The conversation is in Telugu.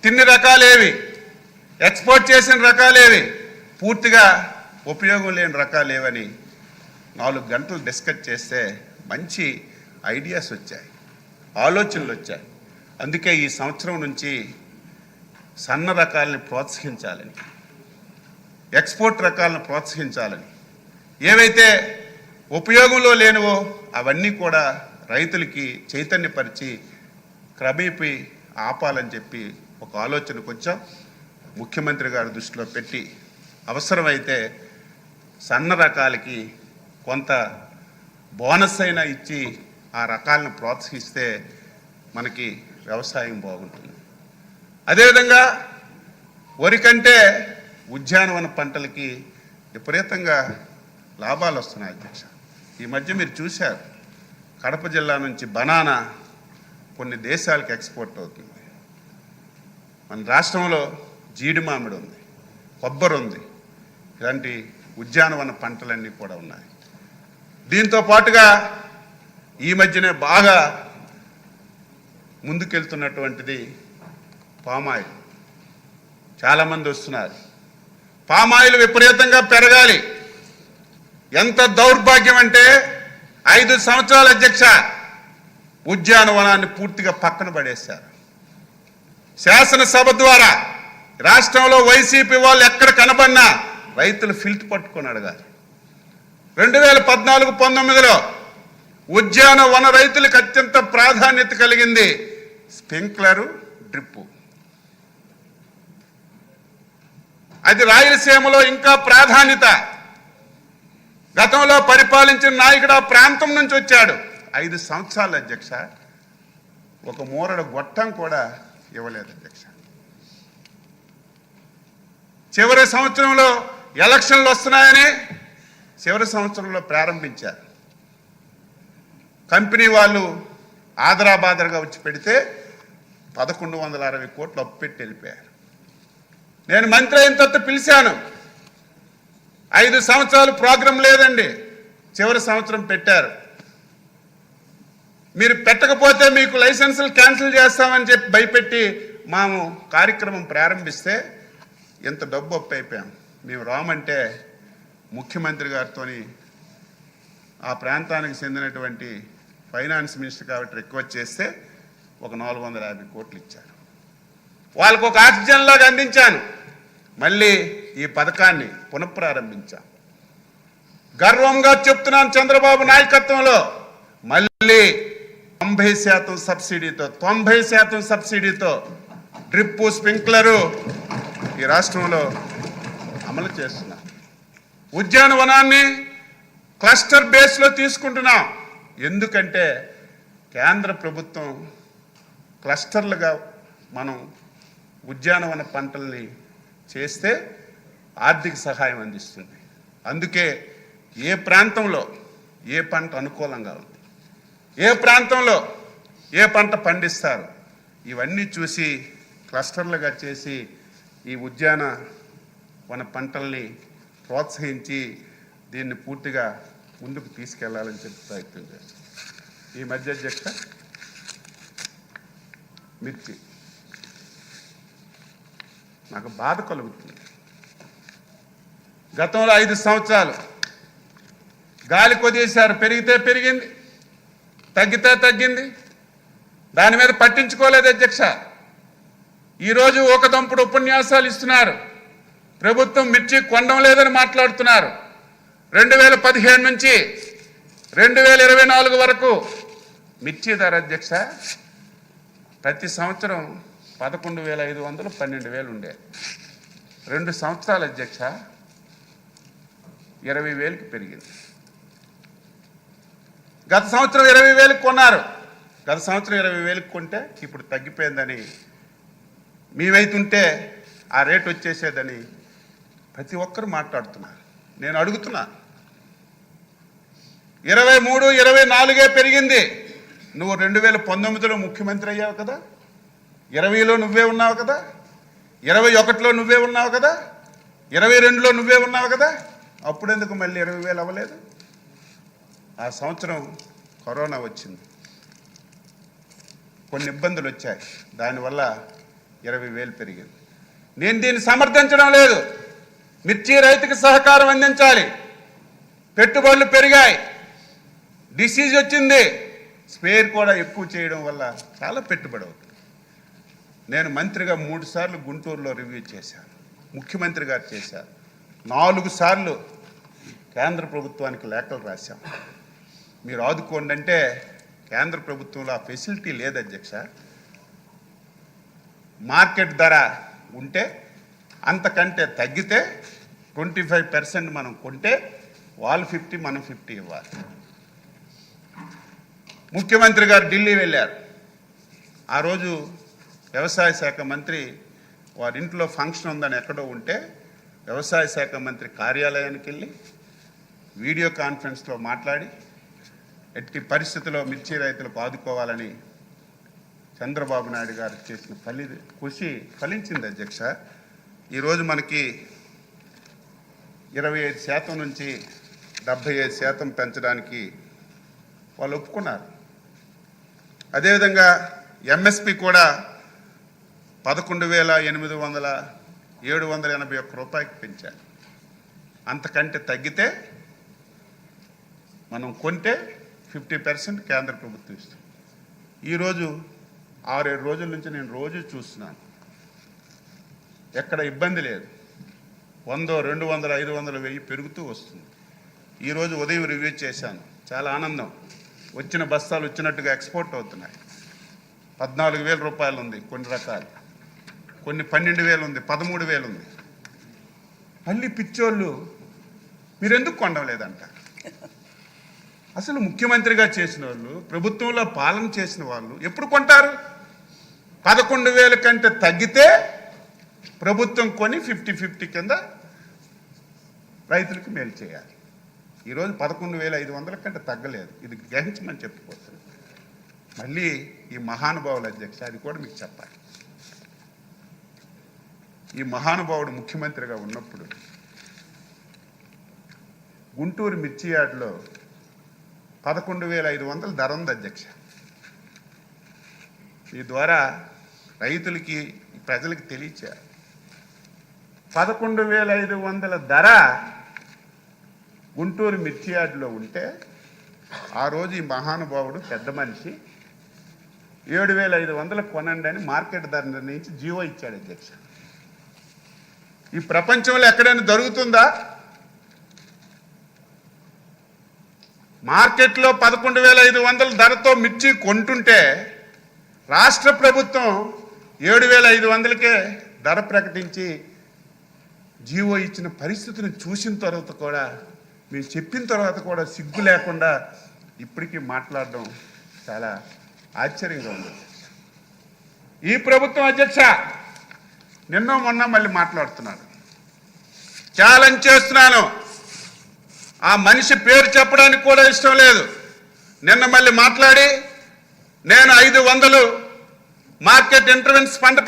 తిన్ని రకాలేవి, ఎక్స్పోర్ట్ చేసిన రకాలేవి, పూర్తిగా ఉపయోగం లేని రకాలేవని 4 గంటలు డిస్కస్ చేస్తే మంచి ఐడియాస్ వచ్చాయి, ఆలోచనలు వచ్చాయి. అందుకే ఈ సంవత్సరం నుంచి సన్న రకాలని ప్రోత్సహించాలని, ఎక్స్పోర్ట్ రకాలను ప్రోత్సహించాలని, ఏవైతే ఉపయోగంలో లేనివో అవన్నీ కూడా రైతులకి చైతన్యపరిచి క్రమేపీ ఆపాలని చెప్పి ఒక ఆలోచనకు వచ్చాం. ముఖ్యమంత్రి గారి దృష్టిలో పెట్టి అవసరమైతే సన్న రకాలకి కొంత బోనస్ అయినా ఇచ్చి ఆ రకాలను ప్రోత్సహిస్తే మనకి వ్యవసాయం బాగుంటుంది. అదేవిధంగా వరి కంటే ఉద్యానవన పంటలకి విపరీతంగా లాభాలు వస్తున్నాయి అధ్యక్ష. ఈ మధ్య మీరు చూశారు, కడప జిల్లా నుంచి బనానా కొన్ని దేశాలకు ఎక్స్పోర్ట్ అవుతుంది. మన రాష్ట్రంలో జీడి మామిడి ఉంది, కొబ్బరి ఉంది, ఇలాంటి ఉద్యానవన పంటలన్నీ కూడా ఉన్నాయి. దీంతో పాటుగా ఈ మధ్యనే బాగా ముందుకెళ్తున్నటువంటిది పామాయిల్. చాలామంది వస్తున్నారు. పామాయిల్ విపరీతంగా పెరగాలి. ఎంత దౌర్భాగ్యం అంటే 5 సంవత్సరాల అధ్యక్ష ఉద్యానవనాన్ని పూర్తిగా పక్కన పడేశారు. శాసనసభ ద్వారా రాష్ట్రంలో వైసీపీ వాళ్ళు ఎక్కడ కనబడినా రైతులు ఫిల్ట్ పట్టుకొని అడగాలి. 2014-19లో ఉద్యానవన రైతులకు అత్యంత ప్రాధాన్యత కలిగింది స్ప్రింక్లరు, డ్రిప్పు. అది రాయలసీమలో ఇంకా ప్రాధాన్యత. గతంలో పరిపాలించిన నాయకుడు ఆ ప్రాంతం నుంచి వచ్చాడు. 5 సంవత్సరాలు అధ్యక్ష ఒక మూరడు గొట్టం కూడా ఇవ్వలేదు అధ్యక్ష. చివరి సంవత్సరంలో ఎలక్షన్లు వస్తున్నాయని చివరి సంవత్సరంలో ప్రారంభించారు. కంపెనీ వాళ్ళు ఆదరాబాదరగా వచ్చి పెడితే 1160 కోట్లు అప్పు పెట్టి వెళ్ళిపోయారు. నేను మంత్రి అయిన తర్వాత పిలిచాను. 5 సంవత్సరాలు ప్రోగ్రాం లేదండి, చివరి సంవత్సరం పెట్టారు. మీరు పెట్టకపోతే మీకు లైసెన్సులు క్యాన్సిల్ చేస్తామని చెప్పి భయపెట్టి మేము కార్యక్రమం ప్రారంభిస్తే ఎంత డబ్బు అప్పు అయిపోయాం. మేము రామంటే ముఖ్యమంత్రి గారితో ఆ ప్రాంతానికి చెందినటువంటి ఫైనాన్స్ మినిస్టర్ కాబట్టి రిక్వెస్ట్ చేస్తే ఒక 450 కోట్లు ఇచ్చారు. వాళ్ళకు ఒక ఆక్సిజన్ లాగా అందించాను. మళ్ళీ ఈ పథకాన్ని పునఃప్రారంభించాం. గర్వంగా చెప్తున్నాను, చంద్రబాబు నాయకత్వంలో మళ్ళీ 90% సబ్సిడీతో డ్రిప్పు, స్ప్రింక్లరు ఈ రాష్ట్రంలో అమలు చేస్తున్నాం. ఉద్యానవనాన్ని క్లస్టర్ బేస్లో తీసుకుంటున్నాం. ఎందుకంటే కేంద్ర ప్రభుత్వం క్లస్టర్లుగా మనం ఉద్యానవన పంటల్ని చేస్తే ఆర్థిక సహాయం అందిస్తుంది. అందుకే ఏ ప్రాంతంలో ఏ పంట అనుకూలంగా ఉంది, ఏ ప్రాంతంలో ఏ పంట పండిస్తారు, ఇవన్నీ చూసి క్లస్టర్లుగా చేసి ఈ ఉద్యానవన పంటల్ని ప్రోత్సహించి దీన్ని పూర్తిగా ముందుకు తీసుకెళ్లాలని చెప్పి ప్రయత్నం చేస్తాం. ఈ మధ్య అధ్యక్ష మిర్చి నాకు బాధ కలుగుతుంది. గతంలో 5 సంవత్సరాలు గాలి కొదిలేశారు, పెరిగితే పెరిగింది, తగ్గితే తగ్గింది, దాని మీద పట్టించుకోలేదు అధ్యక్ష. ఈరోజు ఊకదంపుడు ఉపన్యాసాలు ఇస్తున్నారు. ప్రభుత్వం మిర్చి కొనడం లేదని మాట్లాడుతున్నారు. 2015 నుంచి 2024 వరకు మిర్చి ధర అధ్యక్ష ప్రతి సంవత్సరం 11,500, 12,000 ఉండే. 2 సంవత్సరాలు అధ్యక్ష 20,000కి పెరిగింది. గత సంవత్సరం 20,000కి కొన్నారు. గత సంవత్సరం 20,000కి కొంటే ఇప్పుడు తగ్గిపోయిందని, మీవైతుంటే ఆ రేటు వచ్చేసేదని ప్రతి ఒక్కరు మాట్లాడుతున్నారు. నేను అడుగుతున్నా, 23, 24 పెరిగింది. నువ్వు 2019లో ముఖ్యమంత్రి అయ్యావు కదా, 20లో నువ్వే ఉన్నావు కదా, 21లో నువ్వే ఉన్నావు కదా, 22లో నువ్వే ఉన్నావు కదా, అప్పుడెందుకు మళ్ళీ 20,000 అవ్వలేదు? ఆ సంవత్సరం కరోనా వచ్చింది, కొన్ని ఇబ్బందులు వచ్చాయి. దానివల్ల 20,000 పెరిగింది. నేను దీన్ని సమర్థించడం లేదు. మిర్చి రైతుకి సహకారం అందించాలి. పెట్టుబడులు పెరిగాయి, డిసీజ్ వచ్చింది, స్పేర్ కూడా ఎక్కువ చేయడం వల్ల చాలా పెట్టుబడి అవుతుంది. నేను మంత్రిగా 3 సార్లు గుంటూరులో రివ్యూ చేశాను, ముఖ్యమంత్రి గారు చేశారు. 4 సార్లు కేంద్ర ప్రభుత్వానికి లేఖలు రాశాం. మీరు ఆదుకోండి అంటే కేంద్ర ప్రభుత్వంలో ఆ ఫెసిలిటీ లేదు అధ్యక్ష. మార్కెట్ ధర ఉంటే అంతకంటే తగ్గితే 25% మనం కొంటే వాళ్ళు 50 మనం 50 ఇవ్వాలి. ముఖ్యమంత్రి గారు ఢిల్లీ వెళ్ళారు. ఆ రోజు వ్యవసాయ శాఖ మంత్రి వారి ఇంట్లో ఫంక్షన్ ఉందని ఎక్కడో ఉంటే వ్యవసాయ శాఖ మంత్రి కార్యాలయానికి వెళ్ళి వీడియో కాన్ఫరెన్స్లో మాట్లాడి ఎట్టి పరిస్థితుల్లో మిర్చి రైతులకు ఆదుకోవాలని చంద్రబాబు నాయుడు గారు చేసిన కృషి ఫలించింది అధ్యక్ష. ఈరోజు మనకి 25% నుంచి 75% పెంచడానికి వాళ్ళు ఒప్పుకున్నారు. అదేవిధంగా ఎంఎస్పి కూడా 11,781 రూపాయలకి పెంచారు. అంతకంటే తగ్గితే మనం కొంటే 50% కేంద్ర ప్రభుత్వం ఇస్తుంది. ఈరోజు 6-7 రోజుల నుంచి నేను రోజు చూస్తున్నాను, ఎక్కడ ఇబ్బంది లేదు. 100, 200, 500, 1000 పెరుగుతూ వస్తుంది. ఈరోజు ఉదయం రివ్యూ చేశాను, చాలా ఆనందం. వచ్చిన బస్తాలు వచ్చినట్టుగా ఎక్స్పోర్ట్ అవుతున్నాయి. 14,000 రూపాయలు ఉంది కొన్ని రకాలు, కొన్ని 12,000 ఉంది, 13,000 ఉంది. మళ్ళీ పిచ్చోళ్ళు మీరు ఎందుకు కొండలేదంట. అసలు ముఖ్యమంత్రిగా చేసిన వాళ్ళు, ప్రభుత్వంలో పాలన చేసిన వాళ్ళు ఎప్పుడు కొంటారు? 11,000 కంటే తగ్గితే ప్రభుత్వం కొని 50-50 కింద రైతులకు మేలు చేయాలి. ఈరోజు 11,500 కంటే తగ్గలేదు. ఇది గ్రహించమని చెప్పుకోవచ్చు. మళ్ళీ ఈ మహానుభావుల అధ్యక్ష, అది కూడా మీకు చెప్పాలి. ఈ మహానుభావుడు ముఖ్యమంత్రిగా ఉన్నప్పుడు గుంటూరు మిర్చి యార్డ్లో 11,500 ధర ఉంది అధ్యక్ష. ఈ ద్వారా రైతులకి, ప్రజలకి తెలియచేయాలి. 11,500 ధర గుంటూరు మిర్చి యార్డ్లో ఉంటే ఆ రోజు ఈ మహానుభావుడు పెద్ద మనిషి 7,500 కొనండి అని మార్కెట్ ధర నిర్ణయించి జీవో ఇచ్చాడు అధ్యక్ష. ఈ ప్రపంచంలో ఎక్కడైనా జరుగుతుందా? మార్కెట్లో 11,500 ధరతో మిర్చి కొంటుంటే రాష్ట్ర ప్రభుత్వం 7,500కే ధర ప్రకటించి జీవో ఇచ్చిన పరిస్థితిని చూసిన తర్వాత కూడా, మేము చెప్పిన తర్వాత కూడా సిగ్గు లేకుండా ఇప్పటికీ మాట్లాడడం చాలా ఆశ్చర్యంగా ఉంది. ఈ ప్రభుత్వం అధ్యక్ష నిన్న మొన్న మళ్ళీ మాట్లాడుతున్నాడు. ఛాలెంజ్ చేస్తున్నాను, ఆ మనిషి పేరు చెప్పడానికి కూడా ఇష్టం లేదు. నిన్న మళ్ళీ మాట్లాడి నేను 500 మార్కెట్ ఇంటర్వెన్స్ ఫండ్